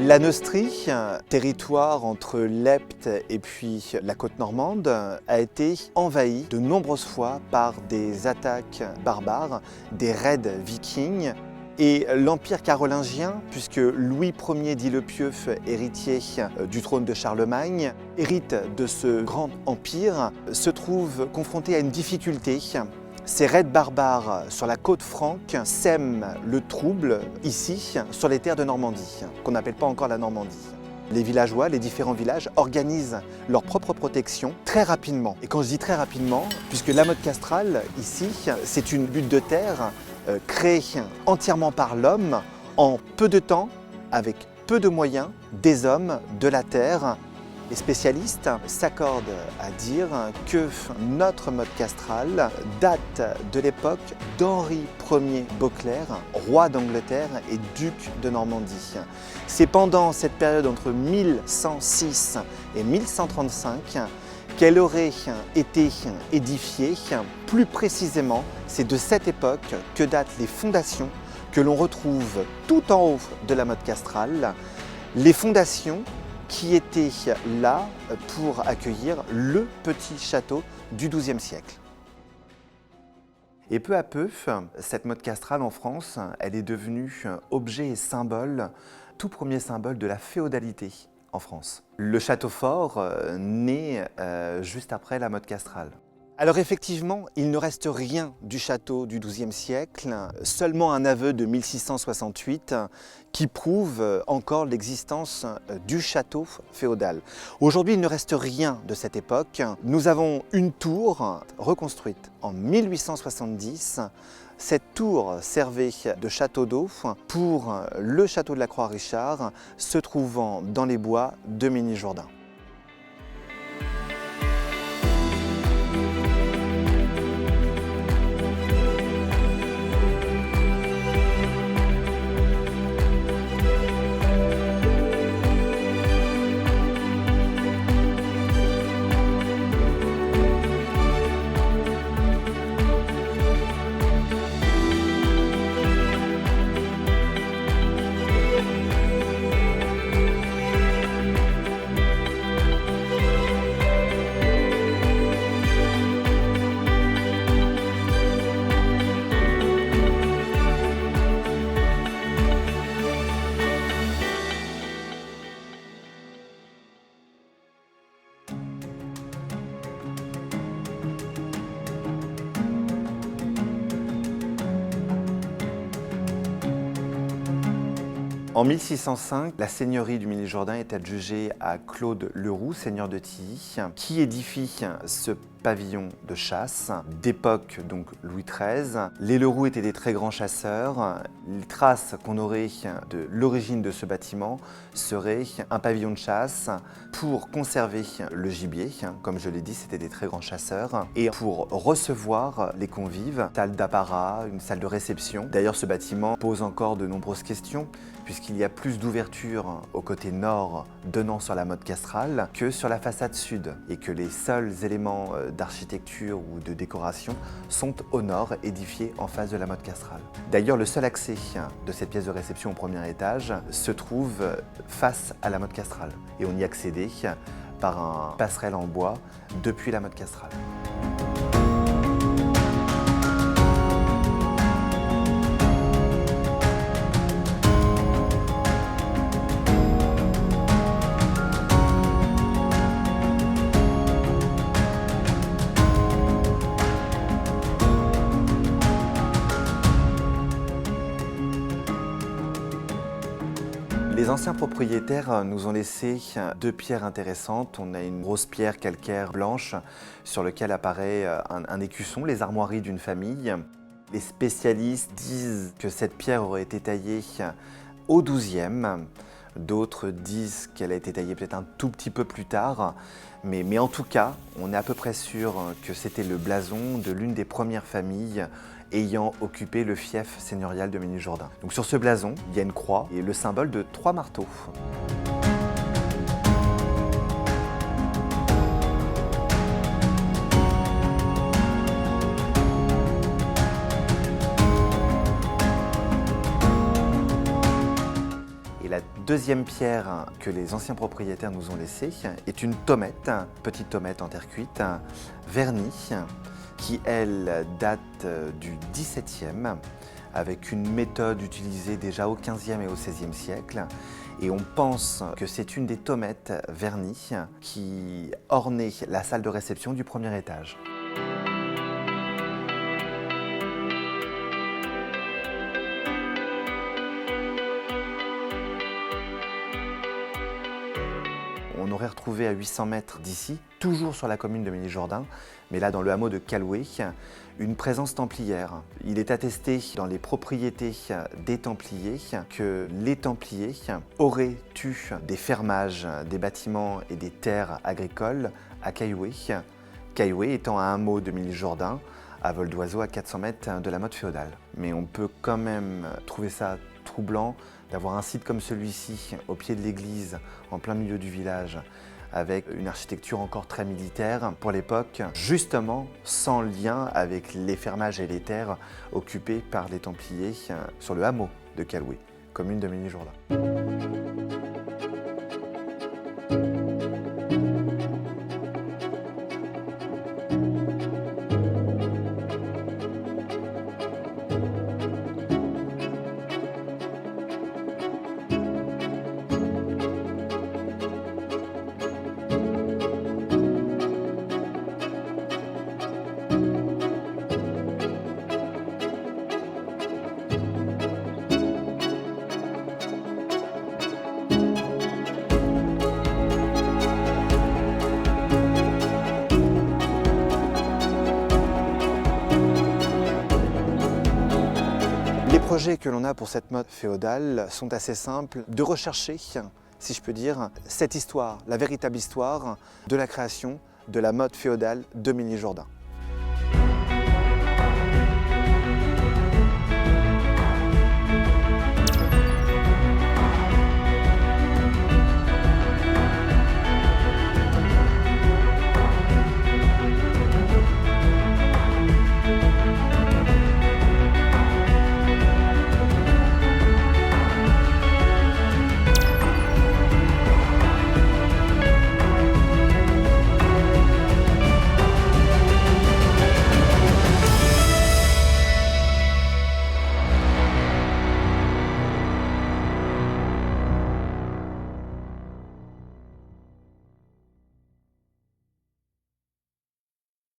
La Neustrie, territoire entre l'Epte et puis la côte normande, a été envahi de nombreuses fois par des attaques barbares, des raids vikings. Et l'Empire carolingien, puisque Louis Ier dit le Pieux, héritier du trône de Charlemagne, hérite de ce grand empire, se trouve confronté à une difficulté. Ces raids barbares sur la côte franque sèment le trouble ici, sur les terres de Normandie, qu'on n'appelle pas encore la Normandie. Les villageois, les différents villages, organisent leur propre protection très rapidement. Et quand je dis très rapidement, puisque la motte castrale, ici, c'est une butte de terre créée entièrement par l'homme, en peu de temps, avec peu de moyens, des hommes, de la terre. Les spécialistes s'accordent à dire que notre motte castrale date de l'époque d'Henri Ier Beauclerc, roi d'Angleterre et duc de Normandie. C'est pendant cette période entre 1106 et 1135 qu'elle aurait été édifiée. Plus précisément, c'est de cette époque que datent les fondations que l'on retrouve tout en haut de la motte castrale. Les fondations qui était là pour accueillir le petit château du XIIe siècle. Et peu à peu, cette motte castrale en France, elle est devenue objet et symbole, tout premier symbole de la féodalité en France. Le château fort naît juste après la motte castrale. Alors effectivement, il ne reste rien du château du XIIe siècle, seulement un aveu de 1668 qui prouve encore l'existence du château féodal. Aujourd'hui, il ne reste rien de cette époque. Nous avons une tour reconstruite en 1870. Cette tour servait de château d'eau pour le château de la Croix-Richard, se trouvant dans les bois de Méniljourdin. En 1605, la seigneurie du Méniljourdin est adjugée à Claude Leroux, seigneur de Tilly, qui édifie ce pavillon de chasse d'époque donc Louis XIII. Les Leroux étaient des très grands chasseurs. Les traces qu'on aurait de l'origine de ce bâtiment seraient un pavillon de chasse pour conserver le gibier. Comme je l'ai dit, c'était des très grands chasseurs. Et pour recevoir les convives, salle d'apparat, une salle de réception. D'ailleurs, ce bâtiment pose encore de nombreuses questions puisqu'il y a plus d'ouverture au côté nord donnant sur la motte castrale que sur la façade sud et que les seuls éléments d'architecture ou de décoration sont au nord, édifiés en face de la motte castrale. D'ailleurs, le seul accès de cette pièce de réception au premier étage se trouve face à la motte castrale et on y accédait par un passerelle en bois depuis la motte castrale. Les anciens propriétaires nous ont laissé deux pierres intéressantes. On a une grosse pierre calcaire blanche sur laquelle apparaît un écusson, les armoiries d'une famille. Les spécialistes disent que cette pierre aurait été taillée au XIIe. D'autres disent qu'elle a été taillée peut-être un tout petit peu plus tard. Mais en tout cas, on est à peu près sûr que c'était le blason de l'une des premières familles ayant occupé le fief seigneurial de Méniljourdin. Donc sur ce blason, il y a une croix et le symbole de 3 marteaux. La deuxième pierre que les anciens propriétaires nous ont laissée est une tomette, petite tomette en terre cuite, vernie, qui elle date du XVIIe, avec une méthode utilisée déjà au XVe et au XVIe siècle. Et on pense que c'est une des tommettes vernies qui ornait la salle de réception du premier étage. On aurait retrouvé à 800 mètres d'ici, toujours sur la commune de Méniljourdin, mais là dans le hameau de Caloué, une présence templière. Il est attesté dans les propriétés des Templiers que les Templiers auraient eu des fermages des bâtiments et des terres agricoles à Cailloué, Cailloué étant un hameau de Méniljourdin, à vol d'oiseau à 400 mètres de la motte féodale. Mais on peut quand même trouver ça troublant d'avoir un site comme celui-ci, au pied de l'église, en plein milieu du village, avec une architecture encore très militaire pour l'époque, justement sans lien avec les fermages et les terres occupées par les Templiers sur le hameau de Caloué, commune de Méniljourdin. Les projets que l'on a pour cette motte féodale sont assez simples, de rechercher, si je peux dire, cette histoire, la véritable histoire de la création de la motte féodale de Méniljourdin.